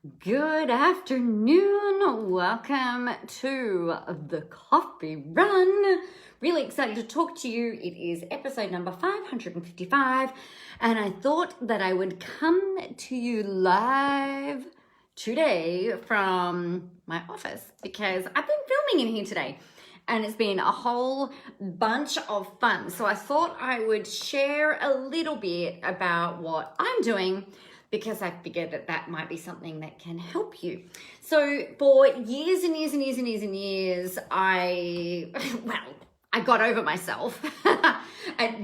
Good afternoon. Welcome to the coffee run. Really excited to talk to you. It is episode number 555, and I thought that I would come to you live today from my office because I've been filming in here today and it's been a whole bunch of fun. So I thought I would share a little bit about what I'm doing, because I figured that that might be something that can help you. So for years and years and years and years and years, I got over myself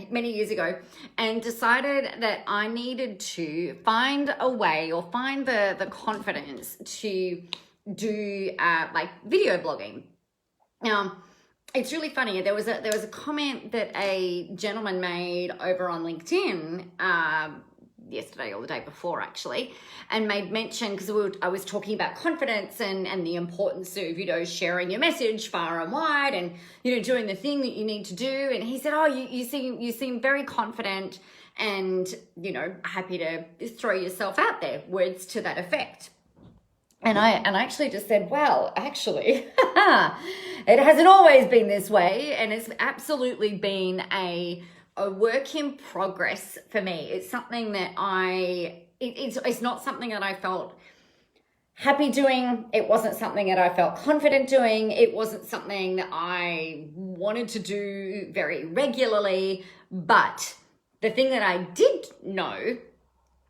many years ago and decided that I needed to find a way or find the confidence to do like video blogging. Now, it's really funny. There was a comment that a gentleman made over on LinkedIn yesterday or the day before actually, and made mention, because I was talking about confidence and the importance of, sharing your message far and wide and, doing the thing that you need to do. And he said, oh, you seem very confident and, happy to throw yourself out there, words to that effect. And I actually just said, well, actually, it hasn't always been this way. And it's absolutely been a work in progress for me. It's something that it's not something that I felt happy doing. It wasn't something that I felt confident doing. It wasn't something that I wanted to do very regularly. But the thing that I did know,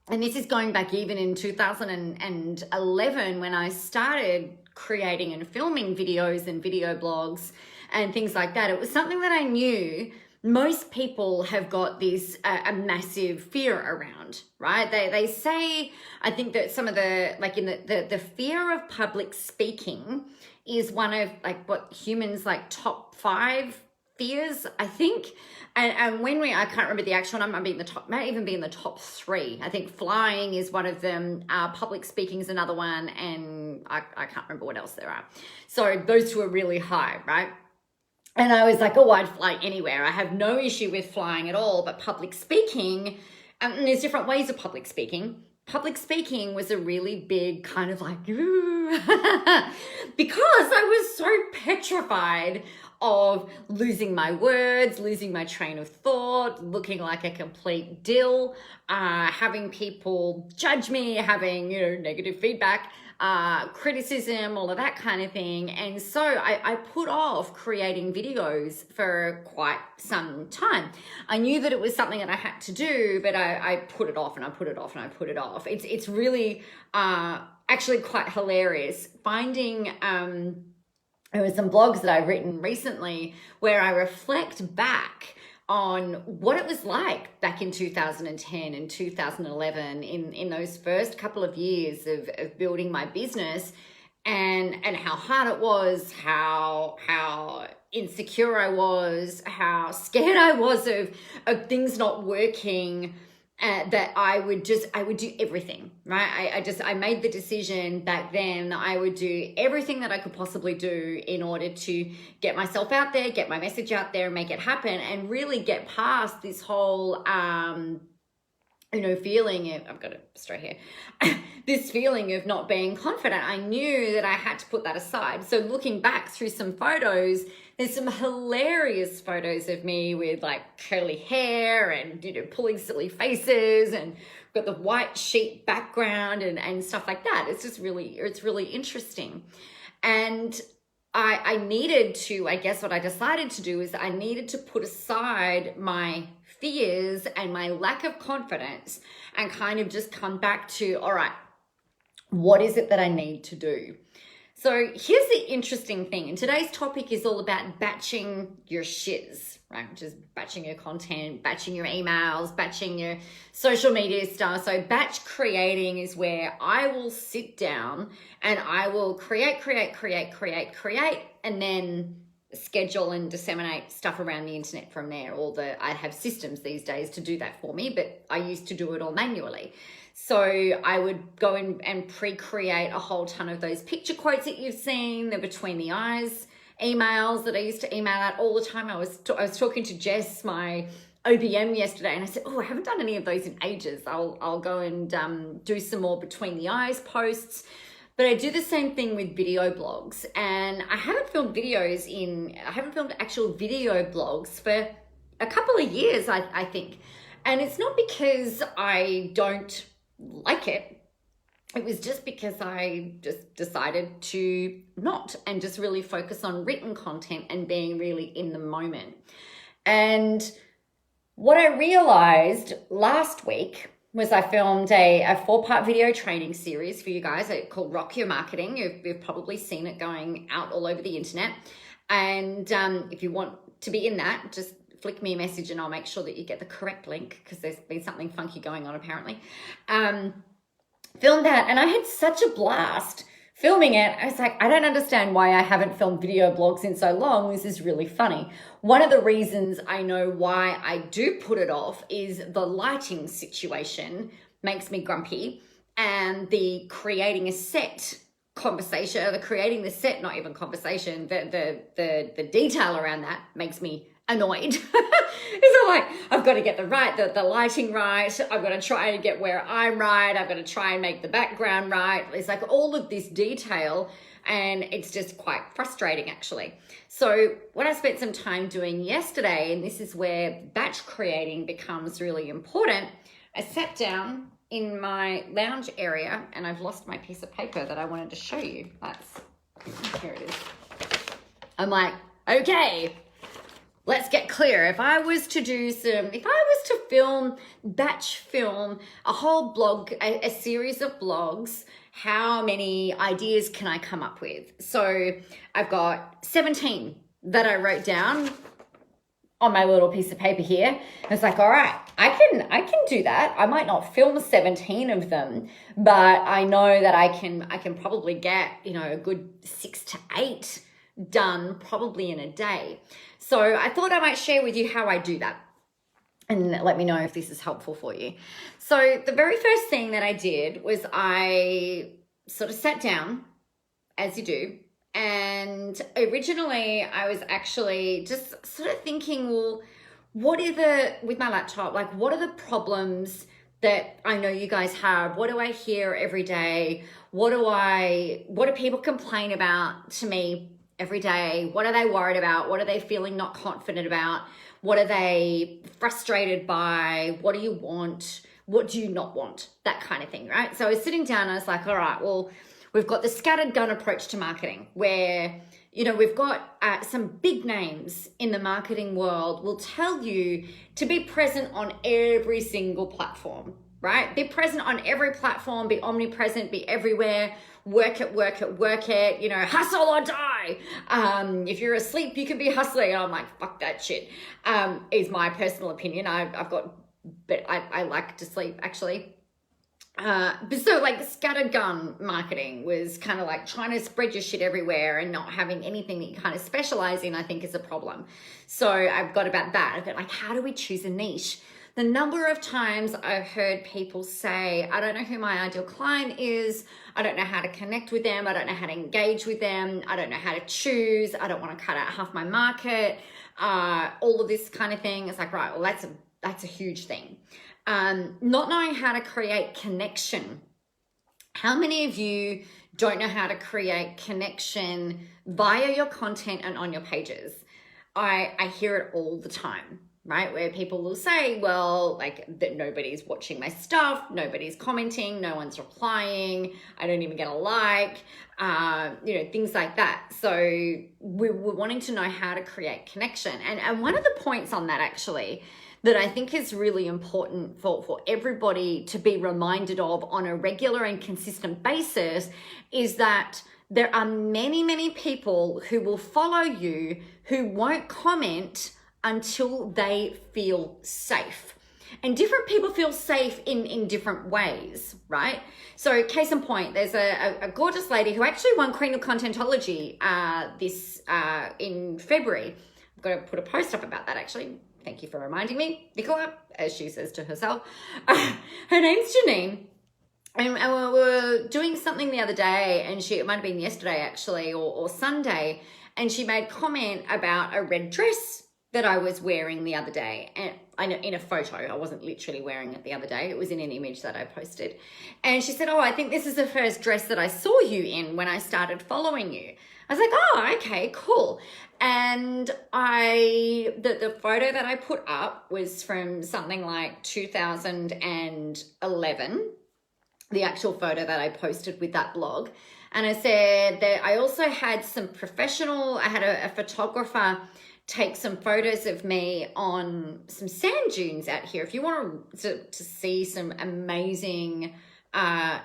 and this is going back even in 2011 when I started creating and filming videos and video blogs and things like that, it was something that I knew most people have got this a massive fear around, right? They say, I think that some of the fear of public speaking is one of what humans top 5 fears, I think. And when I can't remember the actual number, might even be in the top 3. I think flying is one of them, public speaking is another one, and I can't remember what else there are. So those two are really high, right? And I was like, oh, I'd fly anywhere. I have no issue with flying at all. But public speaking, and there's different ways of public speaking. Public speaking was a really big kind of ooh, because I was so petrified of losing my words, losing my train of thought, looking like a complete dill, having people judge me, having, negative feedback, criticism, all of that kind of thing. And so I put off creating videos for quite some time. I knew that it was something that I had to do, but I put it off and I put it off and I put it off. It's really actually quite hilarious finding there were some blogs that I've written recently where I reflect back on what it was like back in 2010 and 2011 in those first couple of years of building my business, and how hard it was, how insecure I was, how scared I was of things not working. That I would do everything, right? I made the decision back then I would do everything that I could possibly do in order to get myself out there, get my message out there, make it happen, and really get past this whole, feeling of, I've got it straight here, this feeling of not being confident. I knew that I had to put that aside. So looking back through some photos, there's some hilarious photos of me with curly hair and, pulling silly faces, and got the white sheet background and stuff like that. It's really interesting. And I needed to, I guess what I decided to do is I needed to put aside my fears and my lack of confidence and kind of just come back to, all right, what is it that I need to do? So here's the interesting thing. And today's topic is all about batching your shiz, right? Which is batching your content, batching your emails, batching your social media stuff. So batch creating is where I will sit down and I will create, and then schedule and disseminate stuff around the internet from there. I have systems these days to do that for me, but I used to do it all manually. So I would go in and pre-create a whole ton of those picture quotes that you've seen, the between the eyes emails that I used to email out all the time. I was talking to Jess, my OBM yesterday, and I said, oh, I haven't done any of those in ages. I'll go and do some more between the eyes posts. But I do the same thing with video blogs, and I haven't filmed actual video blogs for a couple of years, I think. And it's not because I don't like it. It was just because I just decided to not, and just really focus on written content and being really in the moment. And what I realized last week was I filmed a 4-part video training series for you guys called Rock Your Marketing. You've probably seen it going out all over the internet. And if you want to be in that, just flick me a message and I'll make sure that you get the correct link, because there's been something funky going on apparently. Filmed that, and I had such a blast filming it. I was like, I don't understand why I haven't filmed video blogs in so long. This is really funny. One of the reasons I know why I do put it off is the lighting situation makes me grumpy, and the creating a set conversation, or the creating the set, not even conversation, the detail around that makes me annoyed. It's like, I've got to get the lighting right. I've got to try and get where I'm right. I've got to try and make the background right. It's like all of this detail, and it's just quite frustrating actually. So what I spent some time doing yesterday, and this is where batch creating becomes really important, I sat down in my lounge area, and I've lost my piece of paper that I wanted to show you. Here it is. I'm like, okay, let's get clear. If I was to batch film a whole blog, a series of blogs, how many ideas can I come up with? So I've got 17 that I wrote down on my little piece of paper here. I was like, all right, I can do that. I might not film 17 of them, but I know that I can probably get, a good 6 to 8 done probably in a day. So I thought I might share with you how I do that, and let me know if this is helpful for you. So the very first thing that I did was I sort of sat down, as you do, and originally I was actually just sort of thinking, well, with my laptop, like, what are the problems that I know you guys have? What do I hear every day? What do people complain about to me every day? What are they worried about? What are they feeling not confident about? What are they frustrated by? What do you want? What do you not want? That kind of thing, right? So I was sitting down and I was like, all right, well, we've got the scattered gun approach to marketing where, we've got some big names in the marketing world will tell you to be present on every single platform, right? Be present on every platform, be omnipresent, be everywhere. Work it, hustle or die. If you're asleep, you can be hustling. And I'm like, fuck that shit, is my personal opinion. I like to sleep actually. But so like scattered gun marketing was kind of like trying to spread your shit everywhere and not having anything that you kind of specialize in, I think is a problem. So I've got about that. I've got like, how do we choose a niche? The number of times I've heard people say, I don't know who my ideal client is. I don't know how to connect with them. I don't know how to engage with them. I don't know how to choose. I don't want to cut out half my market. All of this kind of thing. It's like, right, well, that's a huge thing. Not knowing how to create connection. How many of you don't know how to create connection via your content and on your pages? I hear it all the time, right? Where people will say, well, like that nobody's watching my stuff, nobody's commenting, no one's replying, I don't even get a like, things like that. So we're wanting to know how to create connection. And one of the points on that actually that I think is really important for everybody to be reminded of on a regular and consistent basis is that there are many, many people who will follow you who won't comment until they feel safe. And different people feel safe in different ways, right? So case in point, there's a gorgeous lady who actually won Queen of Contentology in February. I've got to put a post up about that actually. Thank you for reminding me, Nicola, as she says to herself. Her name's Janine. And we were doing something the other day, and it might have been yesterday actually, or Sunday, and she made comment about a red dress that I was wearing the other day, and I know in a photo, I wasn't literally wearing it the other day. It was in an image that I posted. And she said, oh, I think this is the first dress that I saw you in when I started following you. I was like, oh, okay, cool. And the photo that I put up was from something like 2011, the actual photo that I posted with that blog. And I said that I also had I had a photographer take some photos of me on some sand dunes out here. If you want to see some amazing an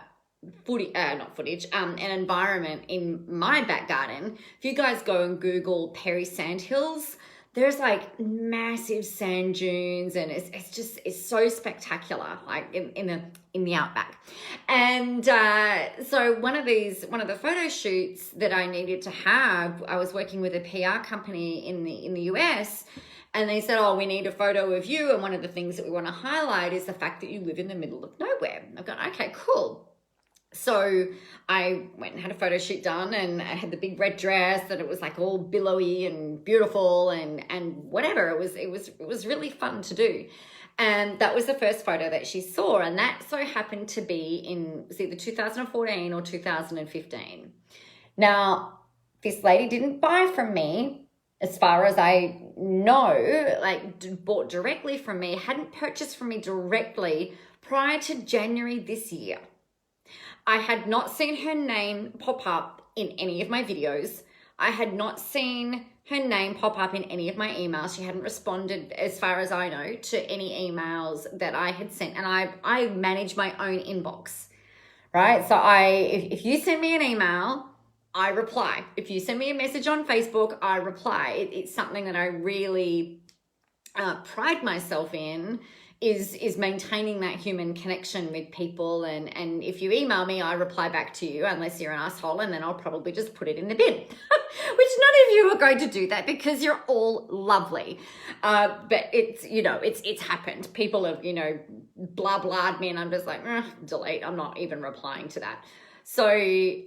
environment in my back garden, if you guys go and Google Perry Sandhills, there's like massive sand dunes, and it's so spectacular, like in the outback. And so one of the photo shoots that I needed to have, I was working with a PR company in the US, and they said, oh, we need a photo of you, and one of the things that we want to highlight is the fact that you live in the middle of nowhere. I've gone, okay, cool. So I went and had a photo shoot done, and I had the big red dress that it was like all billowy and beautiful and whatever. It was really fun to do. And that was the first photo that she saw. And that so happened to be in, it was either 2014 or 2015. Now, this lady didn't buy from me, as far as I know, like bought directly from me, hadn't purchased from me directly prior to January this year. I had not seen her name pop up in any of my videos. I had not seen her name pop up in any of my emails. She hadn't responded, as far as I know, to any emails that I had sent. And I manage my own inbox, right? So if you send me an email, I reply. If you send me a message on Facebook, I reply. It's something that I really pride myself in, is maintaining that human connection with people. And if you email me, I reply back to you, unless you're an asshole, and then I'll probably just put it in the bin, which none of you are going to do that because you're all lovely. But it's happened. People have, blah, blah'd me, and I'm just like, delete. I'm not even replying to that. So, I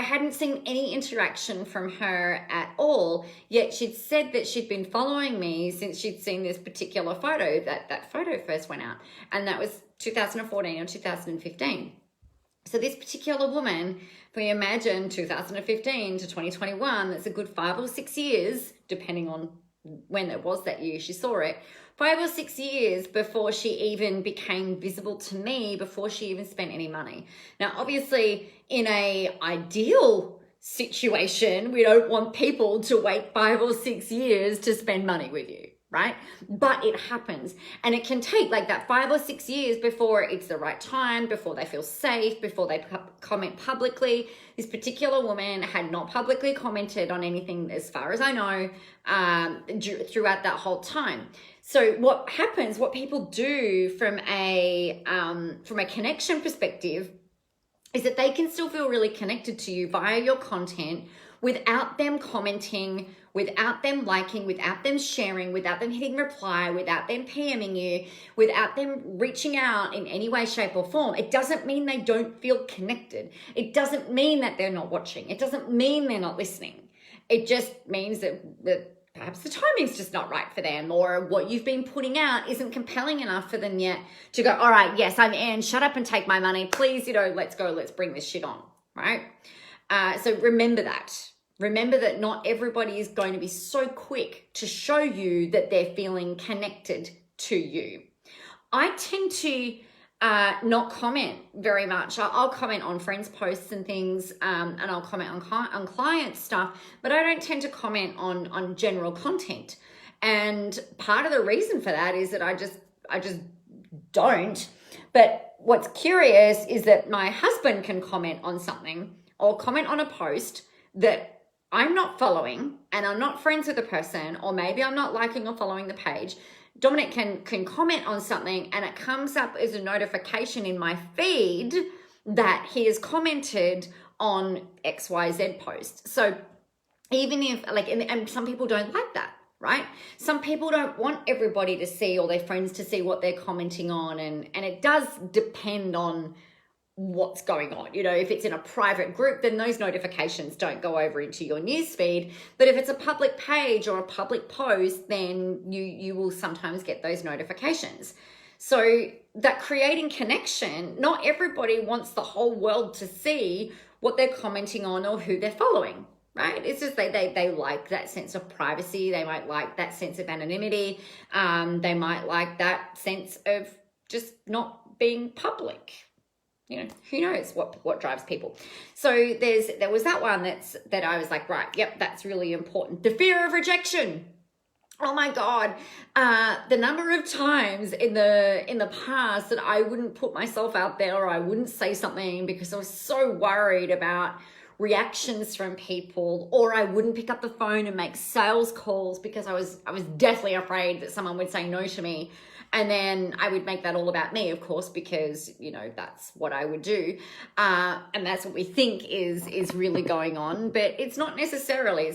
hadn't seen any interaction from her at all, yet she'd said that she'd been following me since she'd seen this particular photo, that photo first went out, and that was 2014 or 2015. So this particular woman, if we imagine 2015 to 2021, that's a good 5 or 6 years, depending on when it was that year she saw it, 5 or 6 years before she even became visible to me, before she even spent any money. Now, obviously, in a ideal situation, we don't want people to wait 5 or 6 years to spend money with you, right? But it happens, and it can take like that 5 or 6 years before it's the right time, before they feel safe, before they comment publicly. This particular woman had not publicly commented on anything, as far as I know, throughout that whole time. So what happens, what people do from a connection perspective, is that they can still feel really connected to you via your content without them commenting, without them liking, without them sharing, without them hitting reply, without them PMing you, without them reaching out in any way, shape, or form. It doesn't mean they don't feel connected. It doesn't mean that they're not watching. It doesn't mean they're not listening. It just means that perhaps the timing's just not right for them, or what you've been putting out isn't compelling enough for them yet to go, all right, yes, I'm in, shut up and take my money. Please, let's go, let's bring this shit on, right? So remember that. Remember that not everybody is going to be so quick to show you that they're feeling connected to you. I tend to not comment very much. I'll comment on friends' posts and things, and I'll comment on client stuff, but I don't tend to comment on general content. And part of the reason for that is that I just don't. But what's curious is that my husband can comment on something or comment on a post that I'm not following, and I'm not friends with the person, or maybe I'm not liking or following the page. Dominic can comment on something, and it comes up as a notification in my feed that he has commented on XYZ post. So even if and some people don't like that, right? Some people don't want everybody to see, or their friends to see, what they're commenting on. And it does depend on what's going on. You know, if it's in a private group, then those notifications don't go over into your newsfeed. But if it's a public page or a public post, then you will sometimes get those notifications. So that creating connection, not everybody wants the whole world to see what they're commenting on or who they're following, right? It's just they like that sense of privacy. They might like that sense of anonymity. They might like that sense of just not being public. You know, who knows what drives people. So there was that one that I was like, right, yep, that's really important. The fear of rejection. Oh my God. The number of times in the past that I wouldn't put myself out there or I wouldn't say something because I was so worried about reactions from people, or I wouldn't pick up the phone and make sales calls because I was deathly afraid that someone would say no to me. And then I would make that all about me, of course, because, you know, that's what I would do. And that's what we think is really going on. But it's not necessarily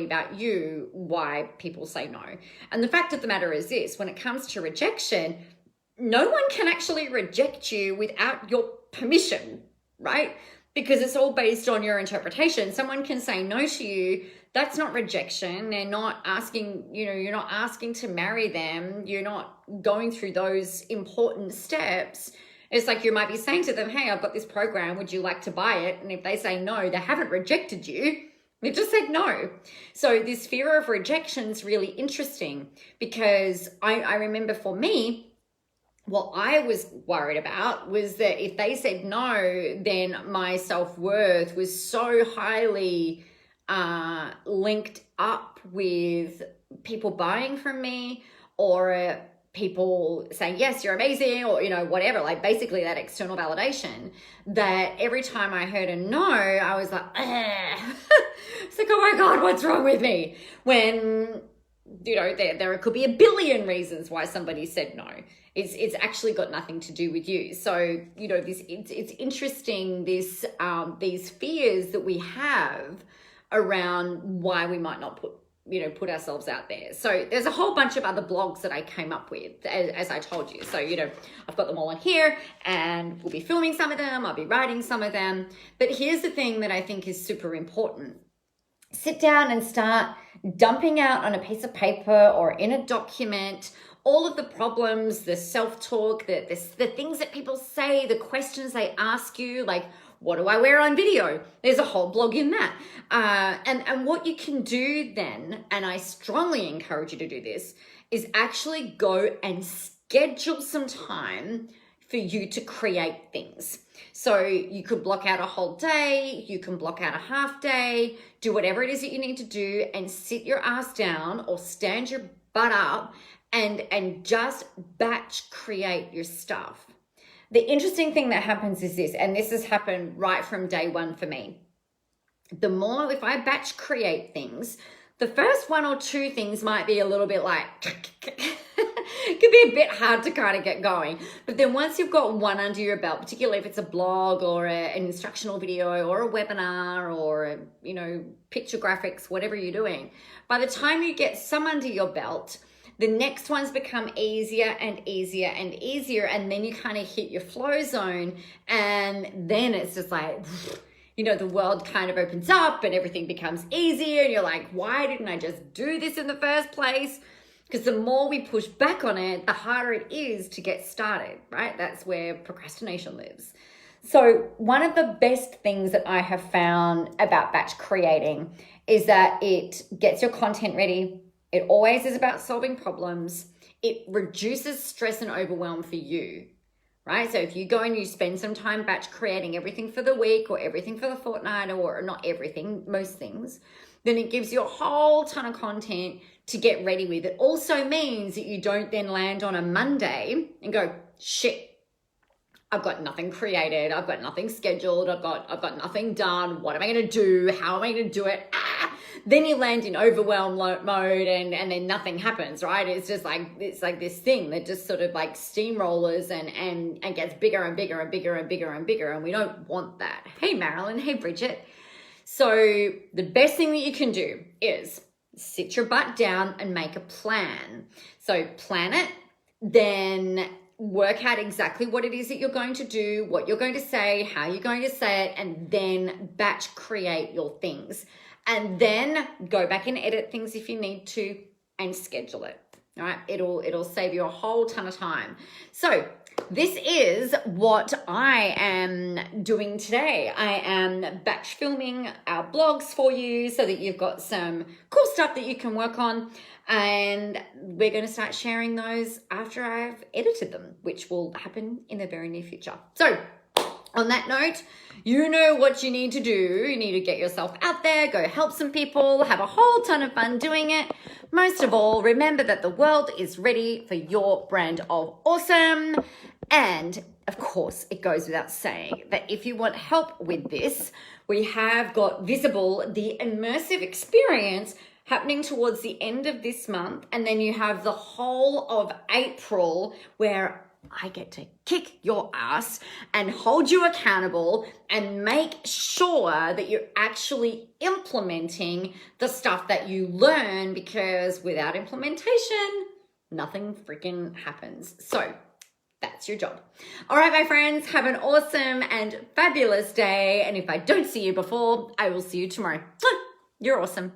about you why people say no. And the fact of the matter is this, when it comes to rejection, no one can actually reject you without your permission, right? Because it's all based on your interpretation. Someone can say no to you. That's not rejection. They're not asking, you know, you're not asking to marry them. You're not going through those important steps. It's like you might be saying to them, hey, I've got this program. Would you like to buy it? And if they say no, they haven't rejected you. They just said no. So this fear of rejection is really interesting because I remember for me, what I was worried about was that if they said no, then my self-worth was so highly linked up with people buying from me or people saying, yes, you're amazing, or, you know, whatever, like basically that external validation, that every time I heard a no, I was like, it's like, oh my God, what's wrong with me? When, you know, there could be a billion reasons why somebody said no. It's actually got nothing to do with you. So, you know, it's interesting, these fears that we have around why we might not put ourselves out there. So there's a whole bunch of other blogs that I came up with, as I told you. So, you know, I've got them all on here and we'll be filming some of them. I'll be writing some of them. But here's the thing that I think is super important. Sit down and start dumping out on a piece of paper or in a document all of the problems, the self-talk, the things that people say, the questions they ask you, like, what do I wear on video? There's a whole blog in that. And what you can do then, and I strongly encourage you to do this, is actually go and schedule some time for you to create things. So you could block out a whole day, you can block out a half day, do whatever it is that you need to do and sit your ass down or stand your butt up and just batch create your stuff. The interesting thing that happens is this, and this has happened right from day one for me. The more, if I batch create things, the first one or two things might be a little bit like, it could be a bit hard to kind of get going. But then once you've got one under your belt, particularly if it's a blog or an instructional video or a webinar or, you know, picture graphics, whatever you're doing, by the time you get some under your belt, the next ones become easier and easier and easier. And then you kind of hit your flow zone. And then it's just like, you know, the world kind of opens up and everything becomes easier. And you're like, why didn't I just do this in the first place? Because the more we push back on it, the harder it is to get started, right? That's where procrastination lives. So one of the best things that I have found about batch creating is that it gets your content ready. It always is about solving problems. It reduces stress and overwhelm for you, right? So if you go and you spend some time batch creating everything for the week or everything for the fortnight, or not everything, most things, then it gives you a whole ton of content to get ready with. It also means that you don't then land on a Monday and go, shit, I've got nothing created. I've got nothing scheduled. I've got nothing done. What am I going to do? How am I going to do it? Then you land in overwhelm mode and then nothing happens, right? It's just like, it's like this thing that just sort of like steamrollers and gets bigger and bigger and bigger and bigger and bigger. And we don't want that. Hey, Marilyn. Hey, Bridget. So the best thing that you can do is sit your butt down and make a plan. So plan it, then work out exactly what it is that you're going to do, what you're going to say, how you're going to say it, and then batch create your things. And then go back and edit things if you need to and schedule it. All right, it'll save you a whole ton of time. So this is what I am doing today. I am batch filming our blogs for you so that you've got some cool stuff that you can work on. And we're going to start sharing those after I've edited them, which will happen in the very near future. So on that note, you know what you need to do. You need to get yourself out there, go help some people, have a whole ton of fun doing it. Most of all, remember that the world is ready for your brand of awesome. And of course, it goes without saying that if you want help with this, we have got Visible, the Immersive Experience, happening towards the end of this month. And then you have the whole of April where I get to kick your ass and hold you accountable and make sure that you're actually implementing the stuff that you learn, because without implementation, nothing freaking happens. So that's your job. All right, my friends, have an awesome and fabulous day. And if I don't see you before, I will see you tomorrow. You're awesome.